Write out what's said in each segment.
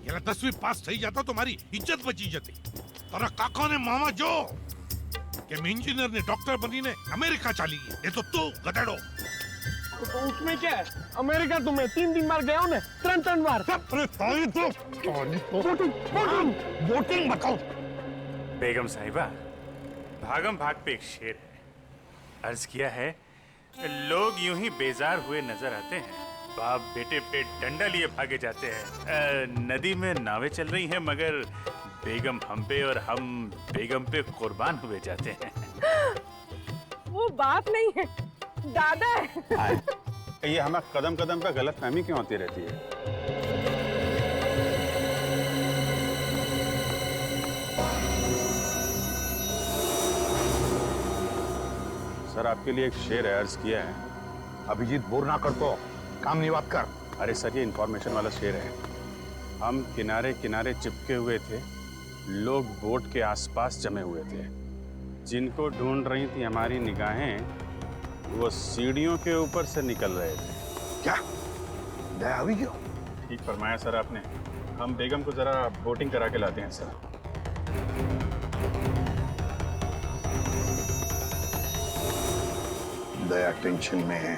પેલા 10મી પાસ થઈ જાતો તો મારી ઇજ્જત બચી જતી. તારા કાકાને મામા જો કે इंजीनियर ने डॉक्टर बनीने अमेरिका चली गई. ये तो तू गधेड़ो. तो उसमें क्या है? अमेरिका तो मैं 3 बार गया हूँ ना, 3 बार. अरे ताली तो वोटिंग बताओ. बेगम साहिबा, भागम भाग पे एक शेर है. अर्ज किया है, लोग यूं ही बेजार हुए नजर आते हैं, बाप बेटे पे डंडा लिए भागे जाते हैं. नदी में नावें चल रही हैं मगर बेगम हम पे और हम बेगम पे कुर्बान हुए जाते हैं. वो बाप नहीं है, दादा है. ये हमें कदम कदम पे गलत फहमी क्यों होती रहती है? सर आपके लिए एक शेर है, अर्ज किया है. अभिजीत बोर ना कर तो काम नहीं बात कर. अरे सर ये इंफॉर्मेशन वाला शेर है. हम किनारे किनारे चिपके हुए थे, लोग बोट के आसपास जमे हुए थे, जिनको ढूंढ रही थी हमारी निगाहें, वो सीढ़ियों के ऊपर से निकल रहे थे. क्या दया हुई क्यों? ठीक फरमाया सर आपने. हम बेगम को जरा बोटिंग करा के लाते हैं सर. दया टेंशन में है.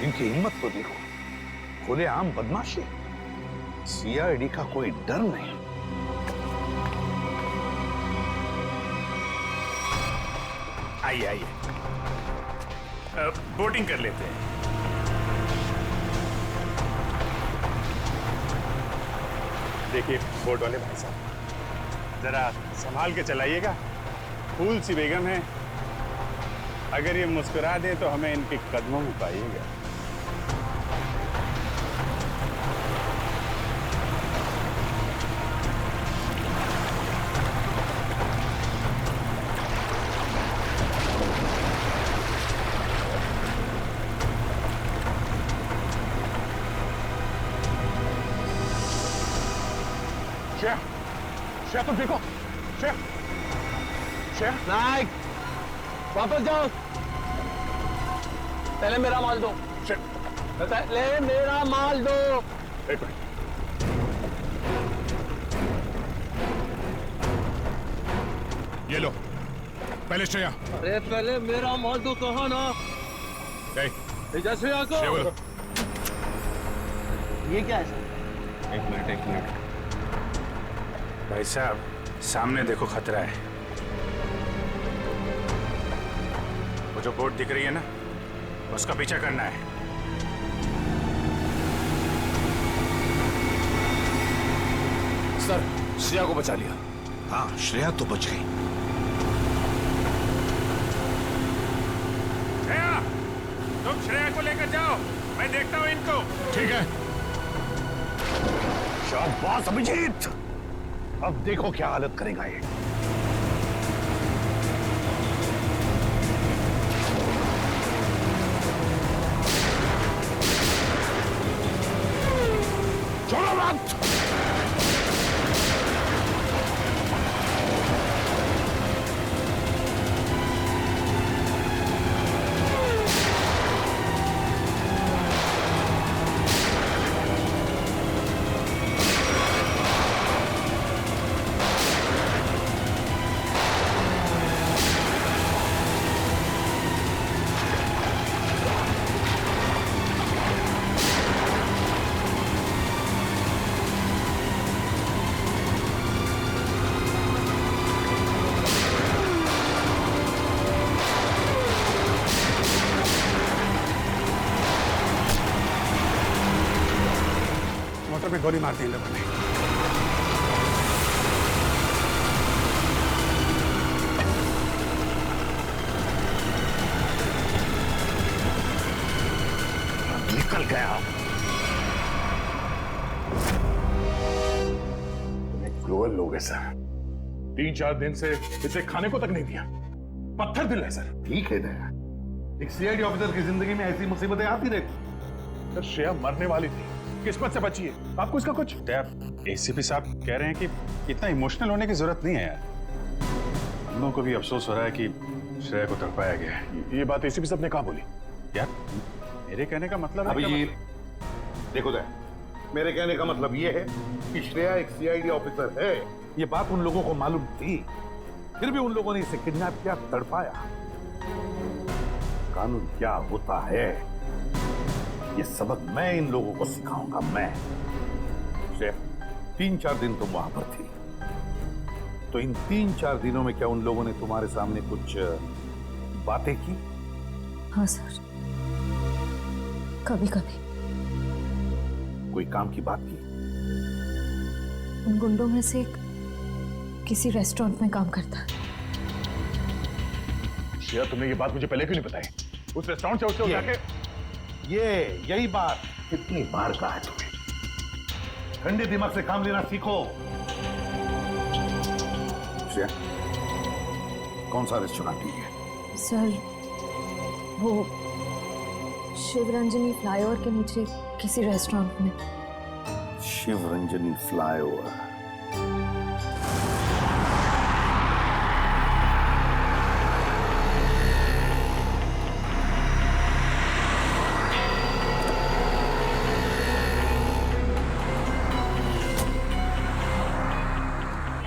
इनकी हिम्मत को देखो, खुलेआम बदमाशी. सीआईडी का कोई डर नहीं. आइए आइए, बोटिंग कर लेते हैं. देखिए बोट वाले भाई साहब, जरा संभाल के चलाइएगा. फूल सी बेगम है, अगर ये मुस्कुरा दे तो हमें इनके कदमों में पाइएगा. शेख तो देखो. शेख नाइक, वापस जाओ. पहले मेरा माल दो. पहले मेरा माल दो. एक मिनट. ये लो पहले श्रेया. अरे पहले मेरा माल दो. कहा ना श्रेया को. ये क्या है सर? एक मिनट. भाई साहब सामने देखो, खतरा है. वो जो बोट दिख रही है ना, उसका पीछा करना है. सर श्रेया को बचा लिया. हाँ श्रेया तो बच गई. श्रेया, तुम श्रेया को लेकर जाओ, मैं देखता हूँ इनको. ठीक है. शाबाश अभिजीत. अब देखो क्या हालत करेगा ये. छोड़ो मत. में गोली मार दी इन लोगों ने। निकल गया। क्रूअल लोग हैं सर। 3-4 दिन से इसे खाने को तक नहीं दिया। पत्थर दिल है सर। ठीक है ना, एक सीआईडी ऑफिसर की जिंदगी में ऐसी मुसीबतें आती रहती। सर श्रेया मरने वाली थी, किस्मत से बची है। आपको इसका कुछ? एसीपी साहब कह रहे हैं कि इतना इमोशनल होने की जरूरत नहीं है यार। हम लोगों को भी अफसोस हो रहा है कि श्रेया को तड़पाया गया है। ये बात एसीपी साहब ने कहा बोली? यार मेरे कहने का मतलब है अभिजीत, देखो दे, मेरे कहने का मतलब ये है कि श्रेया एक सीआईडी ऑफिसर है। ये बात उन लोगों को मालूम थी, फिर भी उन लोगों ने इसे किडनैप किया, तड़पाया। कानून क्या होता है ये सबक मैं इन लोगों को सिखाऊंगा। मैं श्रेया, 3-4 दिन तुम वहां पर थी, तो इन 3-4 दिनों में क्या उन लोगों ने तुम्हारे सामने कुछ बातें की? हाँ सर, कभी कभी। कोई काम की बात की? उन गुंडों में से एक किसी रेस्टोरेंट में काम करता है। श्रेया, तुमने ये बात मुझे पहले क्यों नहीं बताई? उस रेस्टोरेंट से उससे जाके यही बात कितनी बार कहा है तुम्हें? ठंडे दिमाग से काम लेना सीखो। श्रेया, कौन सा रेस्टोरेंट है? सर वो शिवरंजनी फ्लाईओवर के नीचे किसी रेस्टोरेंट में। शिवरंजनी फ्लाईओवर।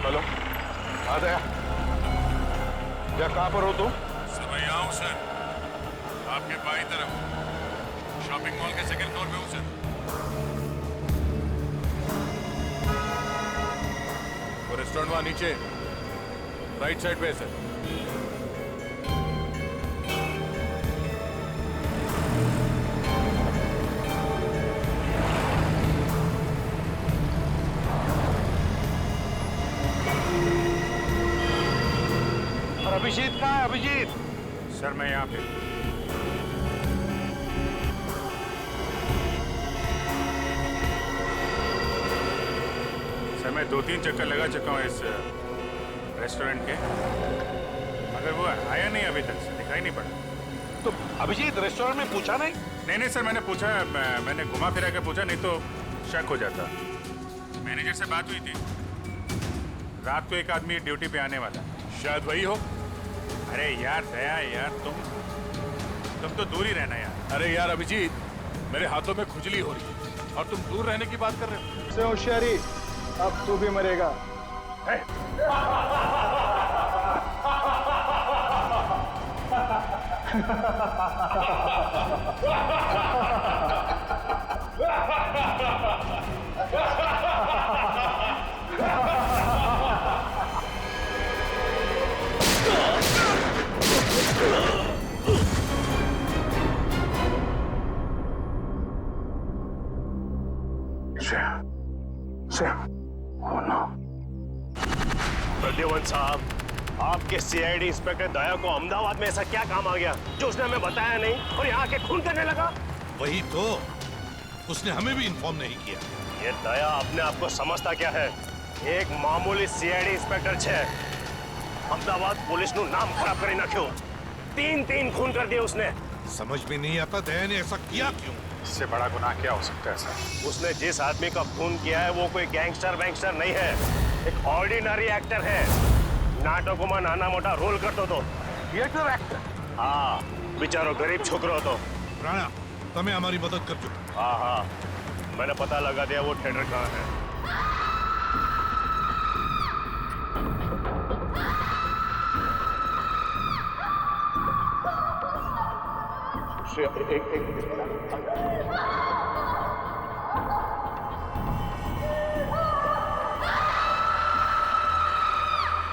हेलो, आ गया। क्या कहां पर हो तुम? सर मैं यहाँ हूँ सर, आपके बाई तरफ शॉपिंग मॉल के सेकंड फ्लोर पे हूँ सर। वो रेस्टोरेंट वहाँ नीचे राइट साइड पे है सर। और अभिजीत कहाँ है? अभिजीत सर मैं यहाँ पे। सर मैं 2-3 चक्कर लगा चुका हूँ इस रेस्टोरेंट के, मगर वो आया नहीं अभी तक, सर दिखाई नहीं पड़ा। तो अभिजीत रेस्टोरेंट में पूछा नहीं? नहीं सर, मैंने पूछा, मैंने घुमा फिरा के पूछा, नहीं तो शक हो जाता। मैनेजर से बात हुई थी, रात को एक आदमी ड्यूटी पे आने वाला, शायद वही हो। अरे यार दया यार, तुम तो दूर ही रहना यार। अरे यार अभिजीत, मेरे हाथों में खुजली हो रही है और तुम दूर रहने की बात कर रहे हो। से होशियारी, अब तू भी मरेगा। प्रद्युमन साहब, आपके सीआईडी इंस्पेक्टर दया को अहमदाबाद में ऐसा क्या काम आ गया जो उसने हमें बताया नहीं और यहाँ के खून करने लगा? वही तो, उसने हमें भी इन्फॉर्म नहीं किया। ये दया अपने आप को समझता क्या है? एक मामूली सीआईडी इंस्पेक्टर छे, अहमदाबाद पुलिस नु नाम खराब करी नाख्यो। 3 खून कर दिए उसने। समझ में नहीं आता दया ने ऐसा किया क्यों? इससे बड़ा गुनाह क्या हो सकता है सर? उसने जिस आदमी का खून किया है वो कोई गैंगस्टर वैंगस्टर नहीं है, एक ऑर्डिनरी एक्टर है। नाटकों में नाना मोटा रोल करतो तो। Theatre actor? हाँ, बेचारो गरीब छोकरो तो। राणा, तमें हमारी मदद कर चुके। हाँ, मैंने पता लगा दिया वो थिएटर कहाँ है।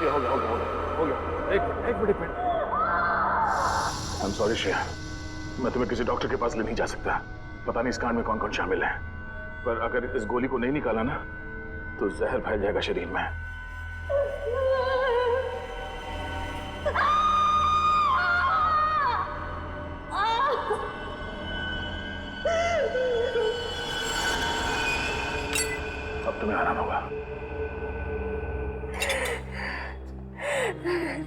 हो गया। एक minute. I am sorry Shreya, मैं तुम्हें किसी डॉक्टर के पास ले नहीं जा सकता। पता नहीं इस कांड में कौन कौन शामिल है, पर अगर इस गोली को नहीं निकाला ना तो जहर फैल जाएगा शरीर में। अब तुम्हें आराम होगा।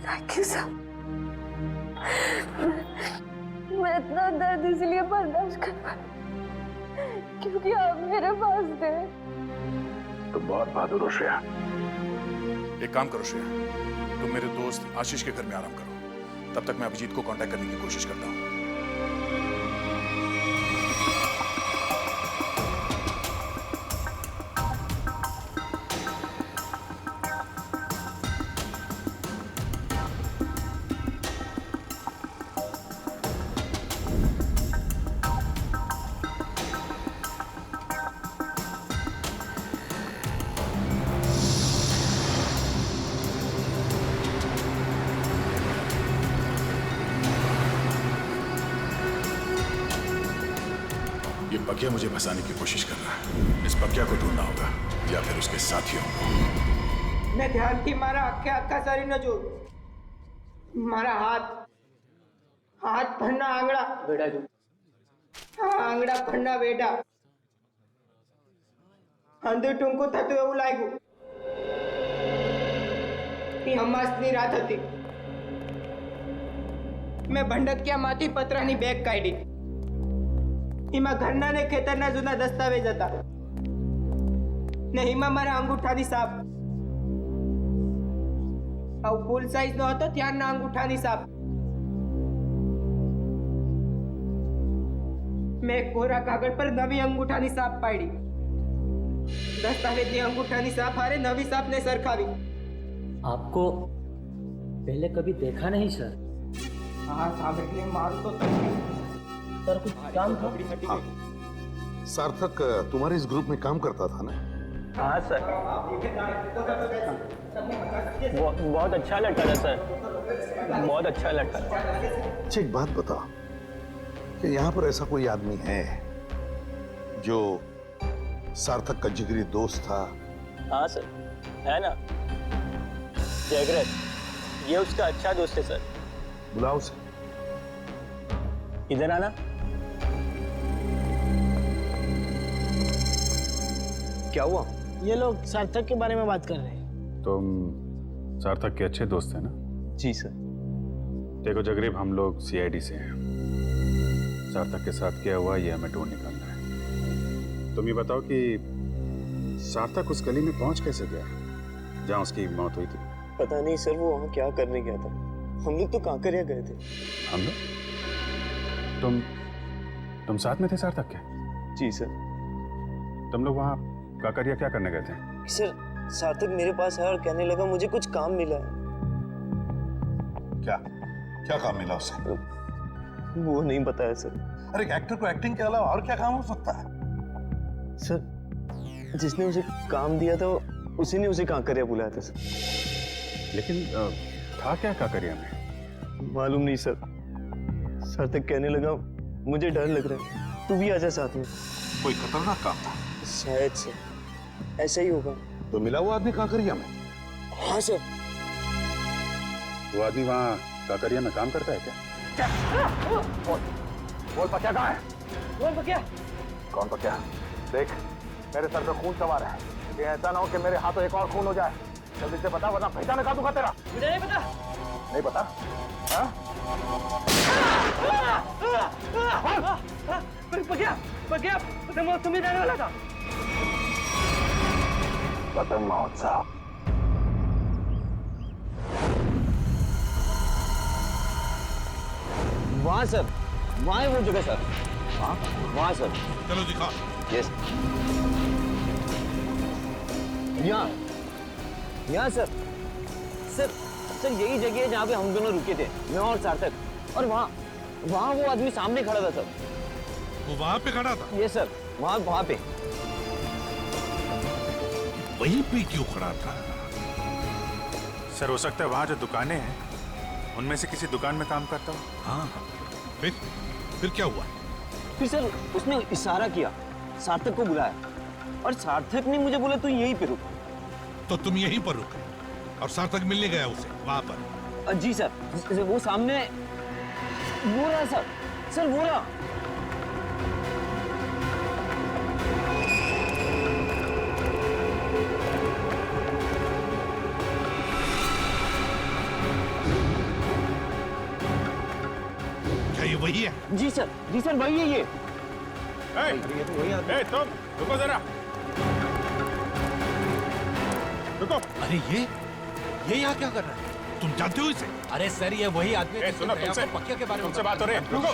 Thank you sir. मैं इतना दर्द इसलिए बर्दाश्त कर पाई क्योंकि आप मेरे पास थे। तुम बहुत बहादुर हो श्रेया। एक काम करो श्रेया, तुम मेरे दोस्त आशीष के घर में आराम करो, तब तक मैं अभिजीत को कांटेक्ट करने की कोशिश करता हूँ। ये पकिया मुझे फंसाने की कोशिश कर रहा है। इस पकिया को ढूंढना होगा या फिर उसके साथियों को। मैं ध्यान थी मारा आखा सारी न जो मारा हाथ फन्ना आंगड़ा बेटा जो आंगड़ा फन्ना बेटा अंदर टूंको था तो એવું લાગ્યું એ હમાસની રાત હતી। મેં ભંડકિયામાંથી પતરાની બેગ કાઢી। એમાં ઘરના ને ખેતરના જૂના દસ્તાવેજ હતા ને એમાં મારા અંગૂઠાની સાપ આવું ફૂલ સાઈઝ નો હતો ત્યારના અંગૂઠાની સાપ। મેં કોરા કાગળ પર નવી અંગૂઠાની સાપ પાડી। દસ્તાવેજની અંગૂઠાની સાપ હારે નવી સાપને સરખાવી। आपको पहले कभी देखा नहीं सर। हाँ साहब એટલે મારું તો તકલીફ सर कुछ काम था? हाँ। सार्थक तुम्हारे इस ग्रुप में काम करता था ना? हाँ सर। बहुत अच्छा लड़का था सर, बहुत अच्छा लड़का था। अच्छा एक बात बताओ कि यहाँ पर ऐसा कोई आदमी है जो सार्थक का जिगरी दोस्त था? हाँ सर है ना, जयग्रत, ये उसका अच्छा दोस्त है सर। बुलाओ उसे। इधर आना। क्या हुआ? ये लोग सार्थक के बारे में बात कर रहे हैं। तुम सार्थक के अच्छे दोस्त हैं ना? जी सर। देखो जगरीब, हम लोग सीआईडी से हैं। सार्थक के साथ क्या हुआ ये हमें ढूंढ निकालना है। तुम ये बताओ कि सार्थक उस गली में पहुंच कैसे गया जहां उसकी मौत हुई थी? पता नहीं सर, वो वहाँ क्या करने गया था। हम लोग तो कांकरिया गए थे। हम लोग? तुम साथ में थे सार्थक के? जी सर। तुम लोग वहाँ काकरिया क्या करने गए थे? सर सार्थक मेरे पास है और कहने लगा मुझे कुछ काम मिला है। क्या क्या काम मिला उसे? वो नहीं बताया सर। अरे एक्टर को एक्टिंग के अलावा और क्या काम हो सकता है? सर जिसने उसे काम दिया था उसी ने उसे कांकरिया बुलाया था सर। लेकिन था क्या काकरिया में? मालूम नहीं सर। सार्थक कहने लगा मुझे डर लग रहा है, तू भी आजा साथ में। कोई खतरनाक काम था? शायद सर ऐसा ही होगा। तो मिला वो आदमी काकरिया में? हाँ सर। वो आदमी वहाँ काकरिया में काम करता है क्या? बोल पकिया कहाँ है? बोल पकिया। कौन पकिया? देख मेरे सर पे खून सवार है, ये ऐसा ना हो कि मेरे हाथों एक और खून हो जाए। जल्दी से बता वरना पहचान का दूंगा तेरा। मुझे नहीं पता। नहीं पता? हाँ? पकिया पतंग महोत्सव में जाने वाला था। पतंग महोत्सव? वहाँ सर, वहाँ है वो जगह सर। वहाँ सर। चलो दिखा। यस। यहाँ सर। सर यही जगह है जहाँ पे हम दोनों रुके थे, मैं और सार्थक। और वहाँ वो आदमी सामने खड़ा था सर। वो वहाँ पे खड़ा था? ये सर वहाँ पे। वहीं पे क्यों खड़ा था? सर हो सकता है वहाँ जो दुकानें हैं उनमें से किसी दुकान में काम करता हूँ। हाँ फिर क्या हुआ? फिर सर उसने इशारा किया, सार्थक को बुलाया और सार्थक ने मुझे बोला तू यहीं पे रुक। तो तुम यहीं पर रुके और सार्थक मिलने गया उसे वहां पर? जी सर, वो सामने वो रहा सर वो रहा। वही है। जी सर वही है ये। तुम रुको जरा, रुको। अरे ये यहाँ क्या कर रहा है? तुम जानते हो इसे? अरे सर ये वही आदमी है सुनो, तुमसे पक्के के बारे में तुमसे बात हो रही है, रुको।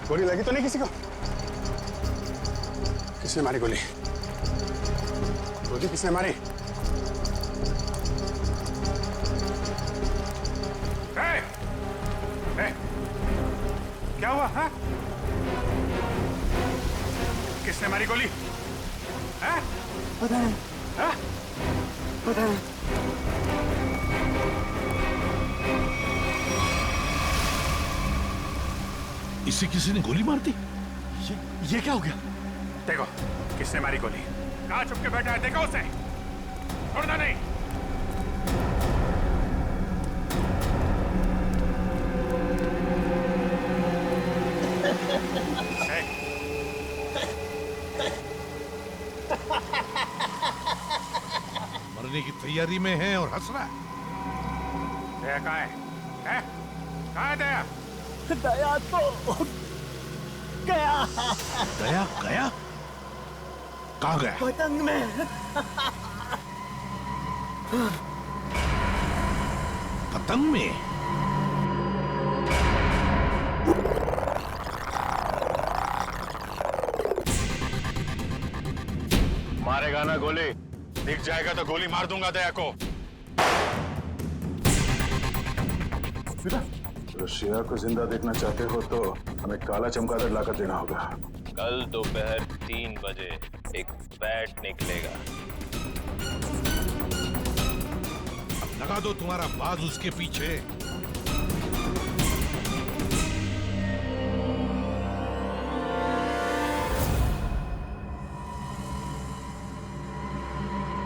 गोली लगी तो नहीं किसी को? किसने मारी गोली? गोली किसने मारी? क्या हुआ? हाँ? किसने मारी गोली? हाँ? पता नहीं। हाँ? पता नहीं। इसे किसी ने गोली मार दी? ये क्या हो गया? देखो किसने मारी गोली। कहाँ छुप के बैठा है, देखो उसे, छोड़ना नहीं। मरने की तैयारी में है और हंस रहा है। दया कहाँ है? कहाँ है दया? दया तो गया। गया? कहाँ गया? पतंग में। पतंग में? मारेगा ना गोली? दिख जाएगा तो गोली मार दूंगा दया को। रशिया को जिंदा देखना चाहते हो तो हमें काला चमगादड़ लाकर देना होगा। कल दोपहर 3 बजे एक बैट निकलेगा। लगा दो तुम्हारा बाज उसके पीछे।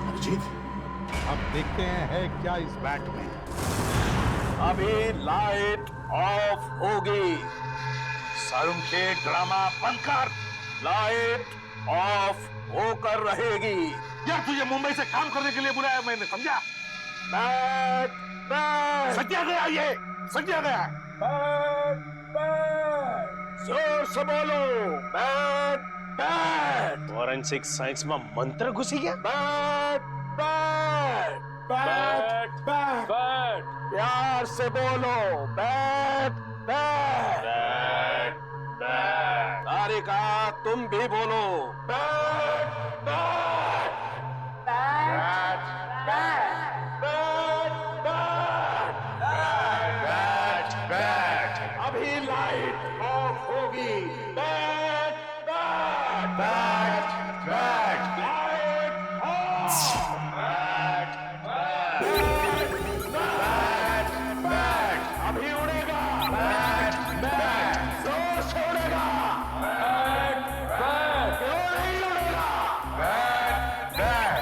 अभिजीत, अब देखते हैं क्या इस बैट में। अभी लाइट ऑफ होगी। सारुम के ड्रामा बंद कर। लाइट ऑफ होकर रहेगी। यार तुझे मुंबई से काम करने के लिए बुलाया मैंने, समझा? बैट बैट सज्जा गया, ये सज्जा गया। बैट बैट जोर से बोलो। Bat bat. फॉरेंसिक साइंस में मंत्र घुसी गया। Bat bat bat bat bat प्यार से बोलो। Bat bat bat bat. Tarika तुम भी बोलो। Bat bat bat bat bat bat. अभी लाइट ऑफ होगी। Bat bat bat bat light off. अभी उड़ेगा। बैट बैट जोर से उड़ेगा। बैट बैट क्यों नहीं उड़ेगा? बैट बैट बैट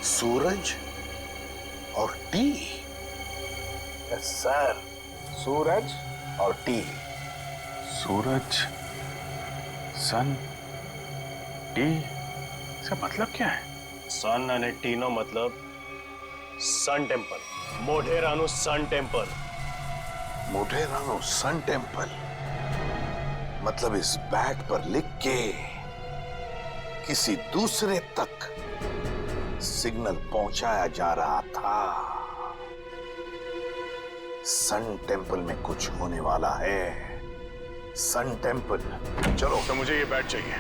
सूरज और टी। यस सर, सूरज और टी। सूरज, सन, टी, इसका मतलब क्या है? सन અને ટી નો मतलब सन टेम्पल। मोढेराનું सन टेम्पल। मोढेरानो सन टेम्पल मतलब इस बैट पर लिख के किसी दूसरे तक सिग्नल पहुंचाया जा रहा था। सन टेम्पल में कुछ होने वाला है। Sun temple. चलो तो मुझे ये बैट चाहिए।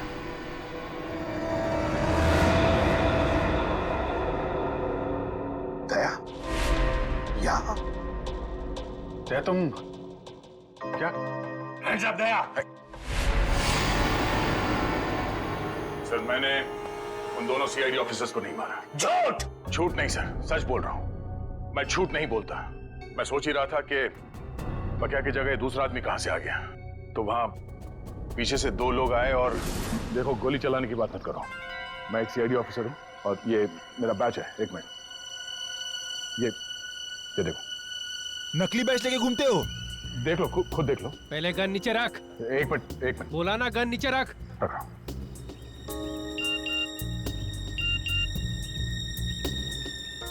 दया, यहां दया, तुम क्या? दया। सर, मैंने उन दोनों सीआईडी ऑफिसर्स को नहीं मारा। झूठ। झूठ नहीं सर, सच बोल रहा हूं। मैं झूठ नहीं बोलता। मैं सोच ही रहा था कि बकिया की जगह दूसरा आदमी कहां से आ गया, तो वहां पीछे से दो लोग आए और देखो, गोली चलाने की बात मत करो। मैं एक सीआईडी ऑफिसर हूं और ये मेरा बैच है। एक मिनट, ये देखो। नकली बैच लेके घूमते हो? देख लो, खुद देख लो। पहले गन नीचे रख। एक मिनट। बोला ना, गन नीचे रख। रखा।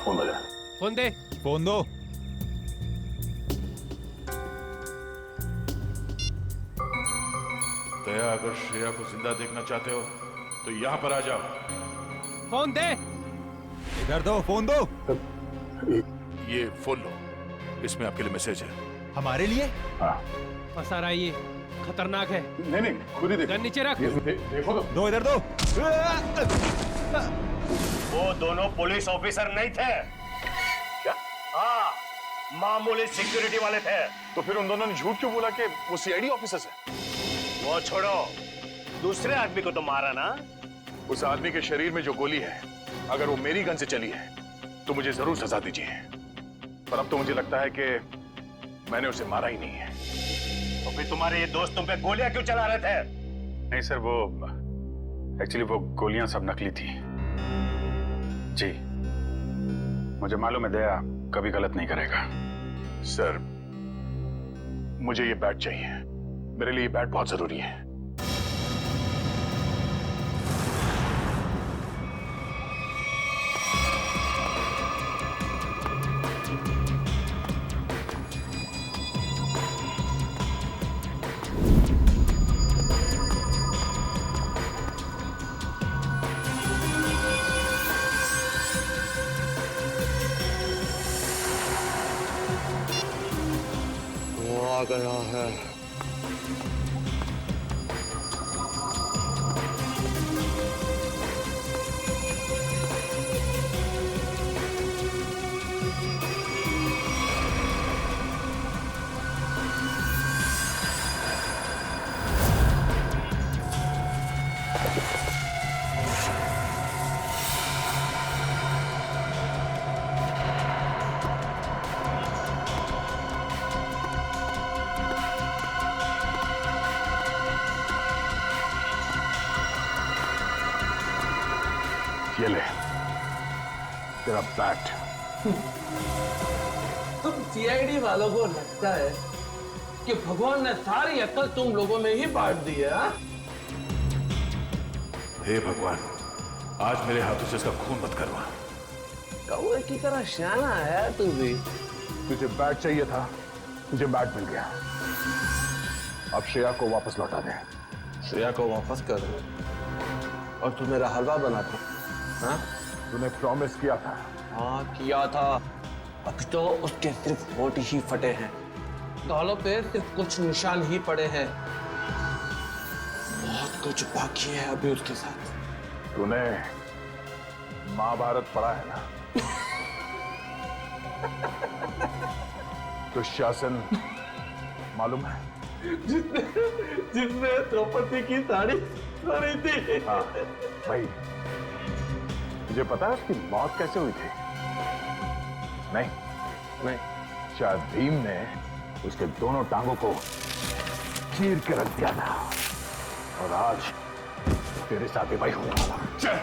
फोन बजा। फोन दे। फोन दो। दया, अगर श्रेया को जिंदा देखना चाहते हो तो यहाँ पर आ जाओ। फोन दे। इधर दो, फोन दो। ये फोन लो, इसमें आपके लिए मैसेज है। हमारे लिए? हाँ। फंसा रहा है ये, खतरनाक है। नहीं, खुद ही देखो। गन नीचे रख। देखो तो। दो, इधर दो। वो दोनों पुलिस ऑफिसर नहीं थे। क्या? हाँ, मामूली सिक्योरिटी वाले थे। तो फिर उन दोनों ने झूठ क्यों बोला कि वो सीआईडी ऑफिसर्स हैं? वो छोड़ो, दूसरे आदमी को तो मारा ना। उस आदमी के शरीर में जो गोली है, अगर वो मेरी गन से चली है तो मुझे जरूर सजा दीजिए। पर अब तो मुझे लगता है कि मैंने उसे मारा ही नहीं है। तो फिर तुम्हारे ये दोस्त तुम पे गोलियां क्यों चला रहे थे? नहीं सर, वो एक्चुअली वो गोलियां सब नकली थी जी। मुझे मालूम है दया कभी गलत नहीं करेगा। सर, मुझे ये बैट चाहिए। मेरे लिए ये बैट बहुत जरूरी है। वो आ गया है। ये ले तेरा बैट। तुम सीआईडी वालों को लगता है कि भगवान ने सारी अक्ल तुम लोगों में ही बांट दी है? हे भगवान, आज मेरे हाथों से इसका खून मत करवा। कौवे की तरह शाना है तू भी। तुझे बैट चाहिए था, तुझे बैट मिल गया। अब श्रेया को वापस लौटा दे। श्रेया को वापस कर दे और तू मेरा हलवा बना दे। हाँ? तूने प्रॉमिस किया था। हाँ किया था। अभी तो उसके सिर्फ होठ ही फटे हैं, गालों पे सिर्फ कुछ निशान ही पड़े हैं। बहुत कुछ बाकी है अभी उसके साथ। तूने महाभारत पढ़ा है ना? दुशासन मालूम है? जिसने द्रौपदी की साड़ी पहनी थी। हाँ भाई, तुझे पता है उसकी मौत कैसे हुई थी? नहीं, शायद भीम ने उसके दोनों टांगों को चीर के रख दिया था और आज तेरे साथ ही भाई होने वाला। चल।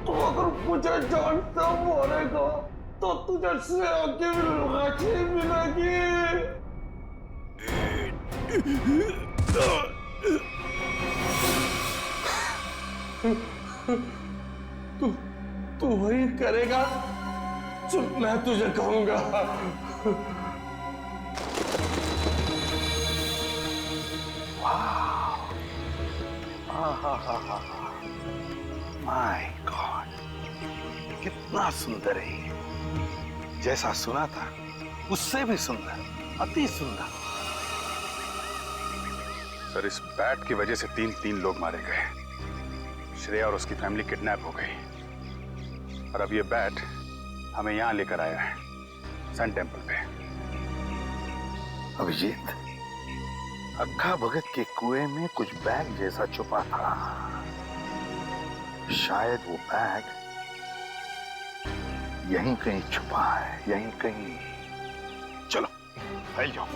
तो अगर मुझे जान से मारेगा तो तुझे श्रेया की लाठी मिलेगी। तू वही करेगा जो मैं तुझे कहूंगा। माय गॉड, कितना सुंदर है ये। जैसा सुना था उससे भी सुंदर, अति सुंदर। सर, इस बैट की वजह से तीन लोग मारे गए। श्रेया और उसकी फैमिली किडनैप हो गई और अब ये बैट हमें यहां लेकर आया है, सन टेम्पल पे। अभिजीत, अक्खा भगत के कुएं में कुछ बैग जैसा छुपा था। शायद वो बैग यहीं कहीं छुपा है, यहीं कहीं। चलो फैल जाओ।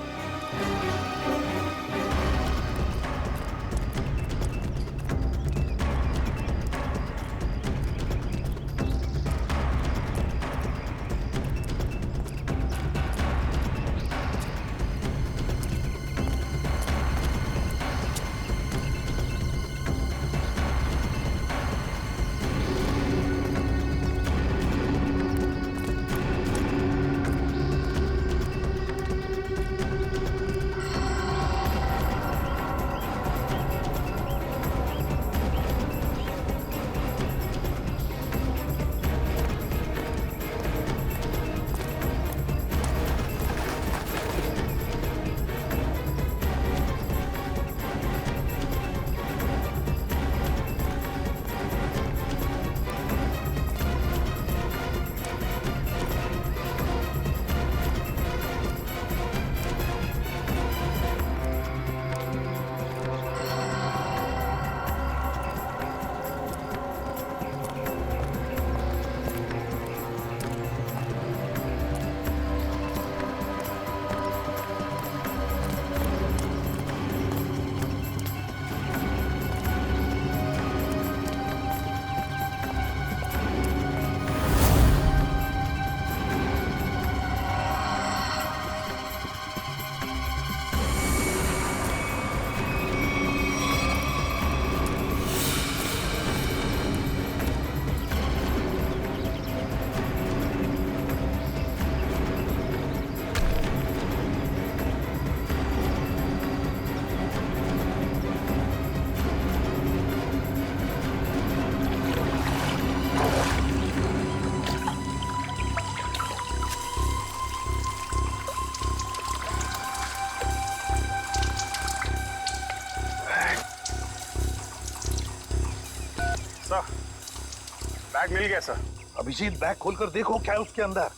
बैग मिल गया सर। अभिजीत, बैग खोलकर देखो क्या है उसके अंदर।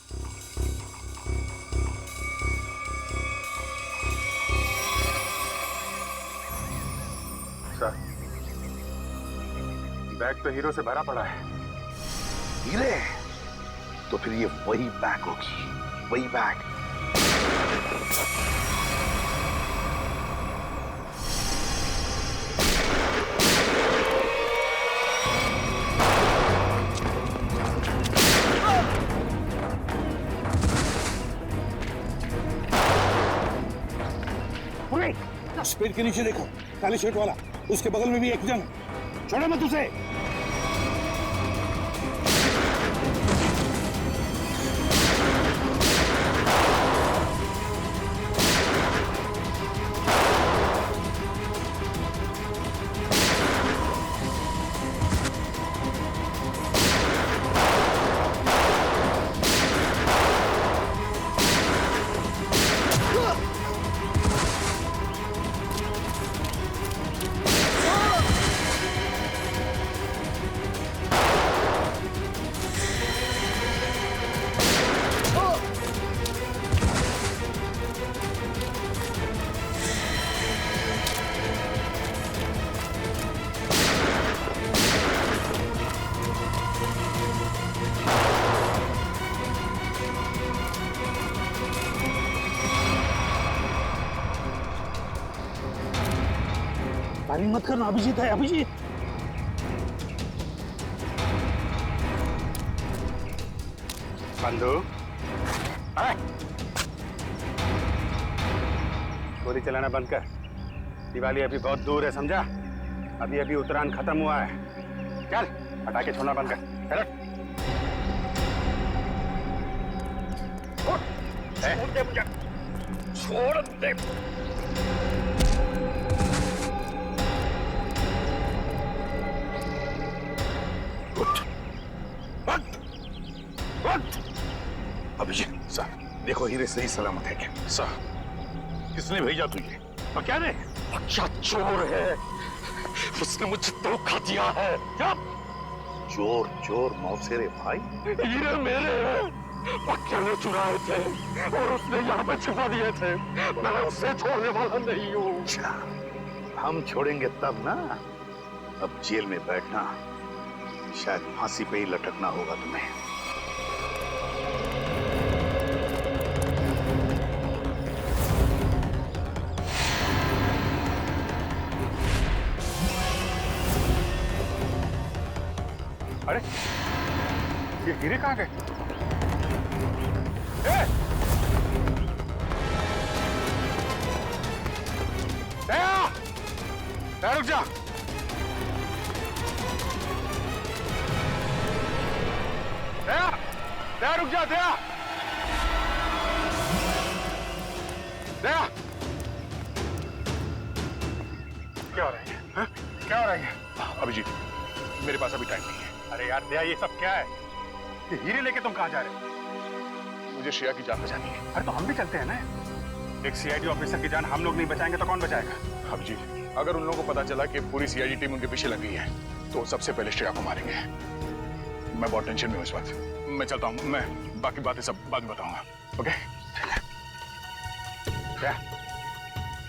सर, बैग तो हीरो से भरा पड़ा है। हीरे? तो फिर ये वही बैग होगी, वही बैग। उस पेड़ के नीचे देखो, काले शर्ट वाला, उसके बगल में भी एक जन। छोड़ो मत उसे। फायरिंग मत करना, अभिजीत है, अभिजीत। बंधु, गोली चलाना बंद कर। दिवाली अभी बहुत दूर है, समझा? अभी अभी उत्तरायण खत्म हुआ है। चल। हटा के छोड़ना बंद कर। छोड़ दे मुझे, छोड़ दे। अभिजीत साहब देखो हीरे सही सलामत है क्या? साहब किसने भेजा तुझे? और क्या ने? अच्छा चोर है, उसने मुझे धोखा दिया है। क्या चोर चोर मौसेरे भाई? हीरे मेरे हैं, पक्के ने चुराए थे और उसने यहाँ पे छुपा दिए थे। मैं उसे छोड़ने वाला नहीं हूँ। अच्छा हम छोड़ेंगे तब ना, अब जेल में बैठना, शायद फांसी पे ही लटकना होगा तुम्हें। अरे ये हीरे कहाँ गए? दया रुक जा। दया दया रुक जा। दया दया क्या हो रहा है? हा? क्या हो रहा है? अभिजीत मेरे पास अभी टाइम नहीं है। अरे यार दया ये सब क्या है? ये हीरे लेके तुम कहाँ जा रहे हो? मुझे श्रेया की जान बचानी है। अरे तो हम भी चलते हैं ना। एक सीआईडी ऑफिसर की जान हम लोग नहीं बचाएंगे तो कौन बचाएगा? अभिजीत अगर उन लोगों को पता चला कि पूरी सीआईडी टीम उनके पीछे लगी है तो सबसे पहले श्रेया को मारेंगे। मैं बहुत टेंशन में हूँ इस वक्त। मैं चलता हूँ, मैं बाकी बातें सब बाद में बताऊंगा। ओके क्या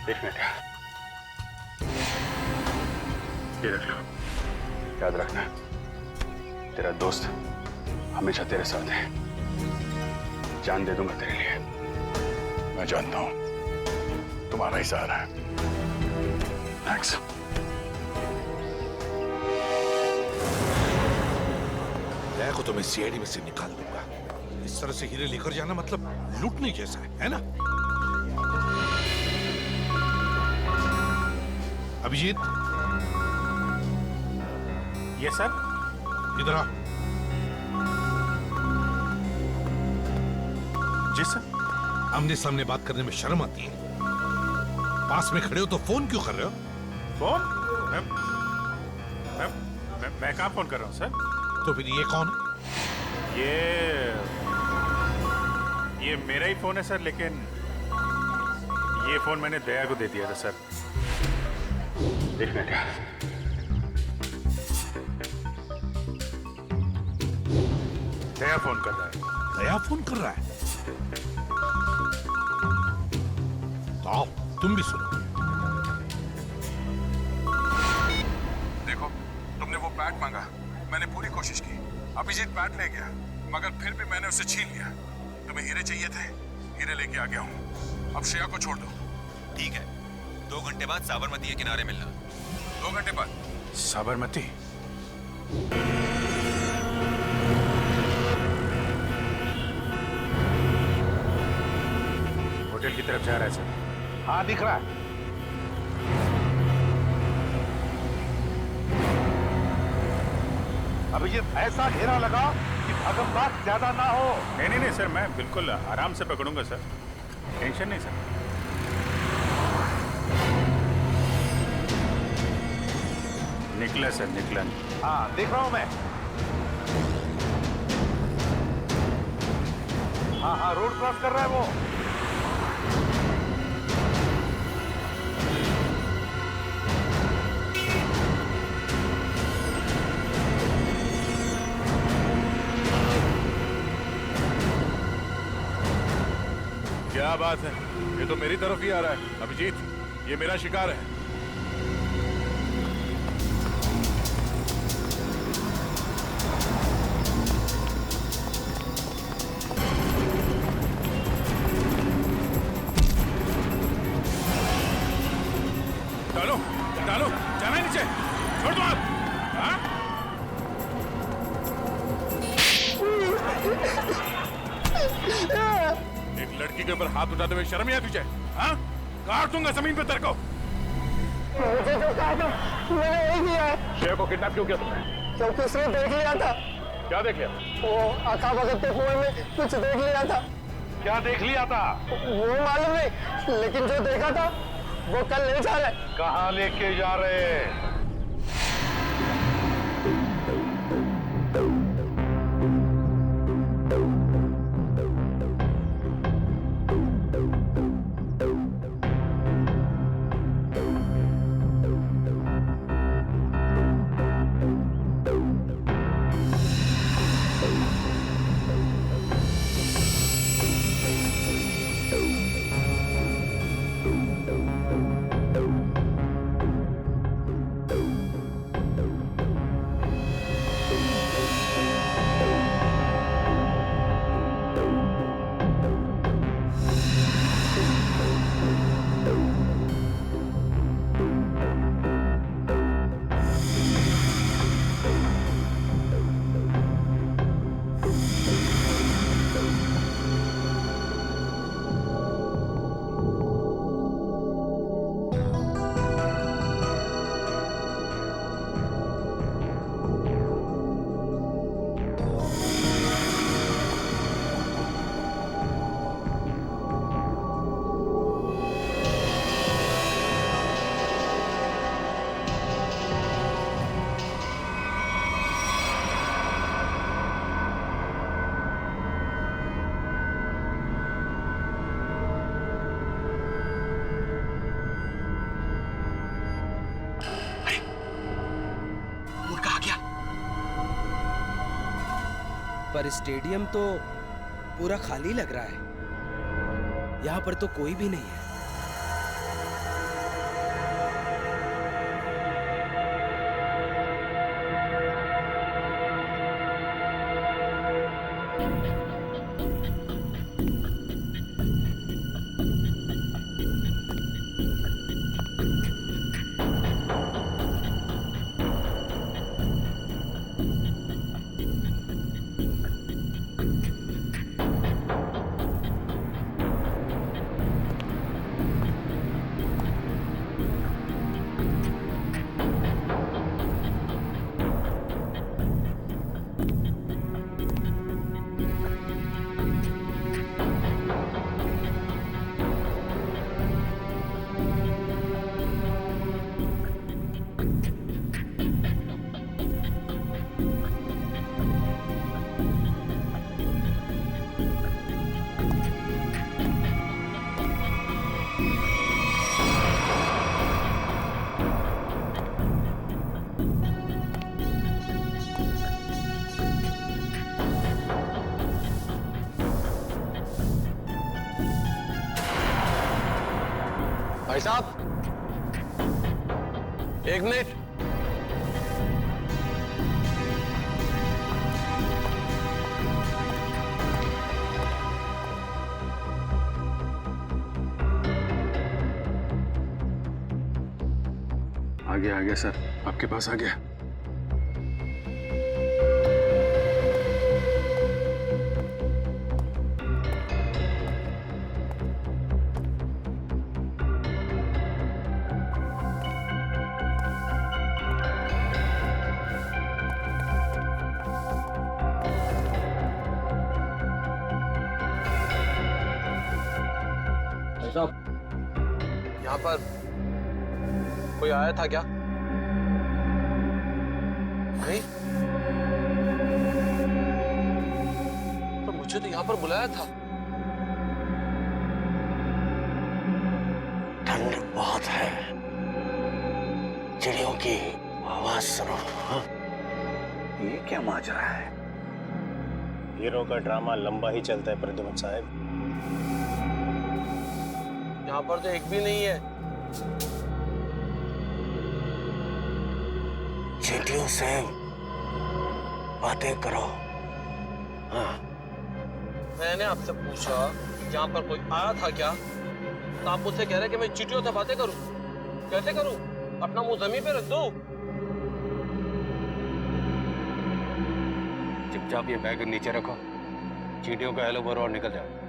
एक मिनट ये रख लो, याद रखना तेरा दोस्त हमेशा तेरे साथ है। जान दे दूंगा तेरे लिए। मैं जानता हूं तुम्हारा ही सहारा है। थैंक्स। दया को तो मैं सीआईडी में से निकाल दूंगा। इस तरह से हीरे लेकर जाना मतलब लूटने जैसा है ना? अभिजीत ये सर इधर आ। जी सर। आमने सामने बात करने में शर्म आती है? पास में खड़े हो तो फोन क्यों कर रहे हो? फोन? मैं कहाँ फोन कर रहा हूँ सर? तो फिर ये कौन है? ये मेरा ही फोन है सर, लेकिन ये फोन मैंने दया को दे दिया था सर। एक मिनट दया फोन कर रहा है। दया फोन कर रहा है? तो आओ तुम भी सुनो। देखो तुमने वो बैट मांगा, मैंने पूरी कोशिश की। अभिजीत बैट ले गया मगर फिर भी मैंने उसे छीन लिया। तुम्हें हीरे चाहिए थे, हीरे लेके आ गया हूँ। अब श्रेया को छोड़ दो। ठीक है, 2 घंटे बाद साबरमती के किनारे मिलना। 2 घंटे बाद? साबरमती? होटल की तरफ जा रहा है सर। हाँ दिख रहा है। अभिजीत ऐसा घेरा लगा कि भगमबाग ज्यादा ना हो। नहीं सर, मैं बिल्कुल आराम से पकड़ूंगा सर, टेंशन नहीं सर। निकला सर, निकला। हाँ देख रहा हूं मैं। हाँ रोड क्रॉस कर रहा है वो। क्या बात है, ये तो मेरी तरफ ही आ रहा है। अभिजीत ये मेरा शिकार है। डालो डालो, जाना है नीचे, छोड़ दो आप। हाँ? एक लड़की के ऊपर हाथ उठाते हुए शर्म नहीं आती तुझे? हाँ? काट दूंगा जमीन पे तेरे को। मुझे जो कहा था मैंने वही किया है। श्रेया को किडनैप क्यों किया तुमने? क्योंकि उसने देख लिया था। क्या देख लिया? वो अका भगत के कुएं में कुछ देख लिया था। क्या देख लिया था? वो मालूम नहीं, लेकिन जो देखा था वो कल ले जा रहे। कहाँ लेके जा रहे? पर स्टेडियम तो पूरा खाली लग रहा है। यहाँ पर तो कोई भी नहीं है। भाई साहब, एक मिनट। आ गया सर, आपके पास आ गया। यहाँ पर कोई आया था क्या? नहीं, पर मुझे तो यहाँ पर बुलाया था। ठंड बहुत है, चिड़ियों की आवाज सुनो। ये क्या माजरा है? हीरो का ड्रामा लंबा ही चलता है प्रद्युमन साहब। यहाँ पर तो एक भी नहीं है। चींटियों से बातें करो। हाँ। मैंने आपसे पूछा यहाँ पर कोई आया था क्या, तो आप मुझसे कह रहे कि मैं चींटियों से बातें करूं। कैसे करूं? अपना मुंह जमीन पे रख दो। चुपचाप ये बैग नीचे रखो, चींटियों का हेलो बोलो और निकल जाओ।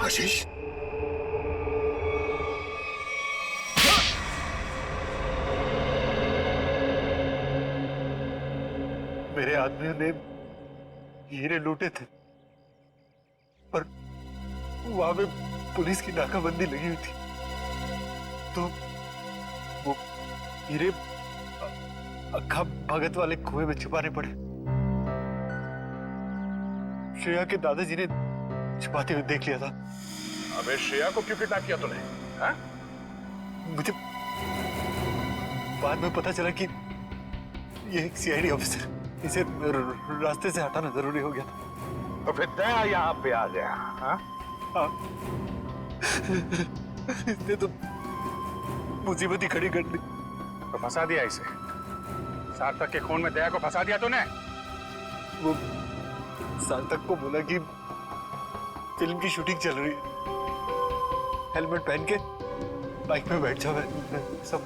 आशीष, मेरे आदमियों ने हीरे लूटे थे, पर वहां पे पुलिस की नाकाबंदी लगी हुई थी, तो वो हीरे अक्खा भगत वाले कुएं में छुपाने पड़े। श्रेया के दादाजी ने छुपाते हुए देख लिया था। अबे श्रेया को क्यों किडनैप किया तूने? हाँ? मुझे बाद में पता चला कि ये एक सीआईडी ऑफिसर, इसे रास्ते से हटाना जरूरी हो गया था। तो फिर दया यहाँ पे आ गया। हाँ? हाँ। इसने तो मुसीबत ही खड़ी कर दी। तो फंसा दिया इसे। सार्थक के खून में दया को फंसा दिया तूने। वो सार्थक को बोला कि फिल्म की शूटिंग चल रही है, हेलमेट पहन के बाइक में बैठ जाओ। सब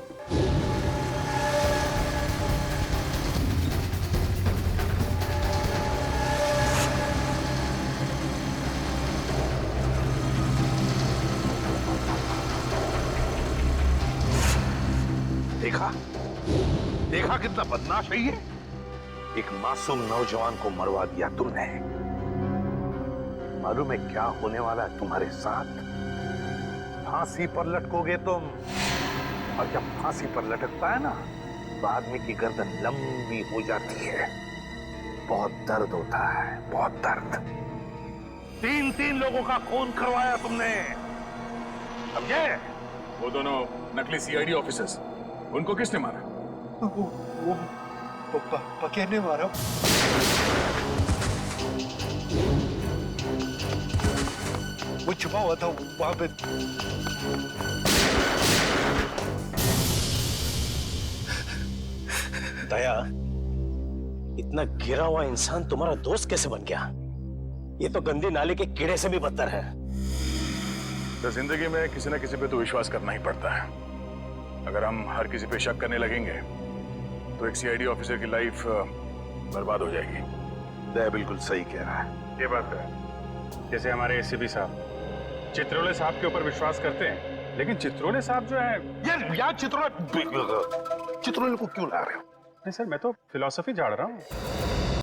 देखा देखा कितना बदमाश है ये। एक मासूम नौजवान को मरवा दिया तुमने। मालूम है क्या होने वाला है तुम्हारे साथ? फांसी पर लटकोगे तुम, और जब फांसी पर लटकता है ना तो आदमी की गर्दन लंबी हो जाती है। बहुत दर्द होता है, बहुत दर्द। 3 लोगों का खून करवाया तुमने, समझे? वो दोनों नकली सीआईडी ऑफिसर्स, उनको किसने मारा? वो पके ने मारा। वो छुपा हुआ था वहां पे। दया, इतना गिरा हुआ इंसान तुम्हारा दोस्त कैसे बन गया? ये तो गंदी नाले के कीड़े से भी बदतर है। तो जिंदगी में किसी न किसी पे तो विश्वास करना ही पड़ता है। अगर हम हर किसी पे शक करने लगेंगे तो एक सीआईडी ऑफिसर की लाइफ बर्बाद हो जाएगी। दया बिल्कुल सही कह रहा है। ये बात है। जैसे हमारे एसीपी साहब चित्रोले साहब के ऊपर विश्वास करते हैं, लेकिन चित्रोले साहब जो है यार चित्रोले को क्यों ला रहे हो? नहीं सर, मैं तो फिलॉसफी झाड़ रहा हूँ।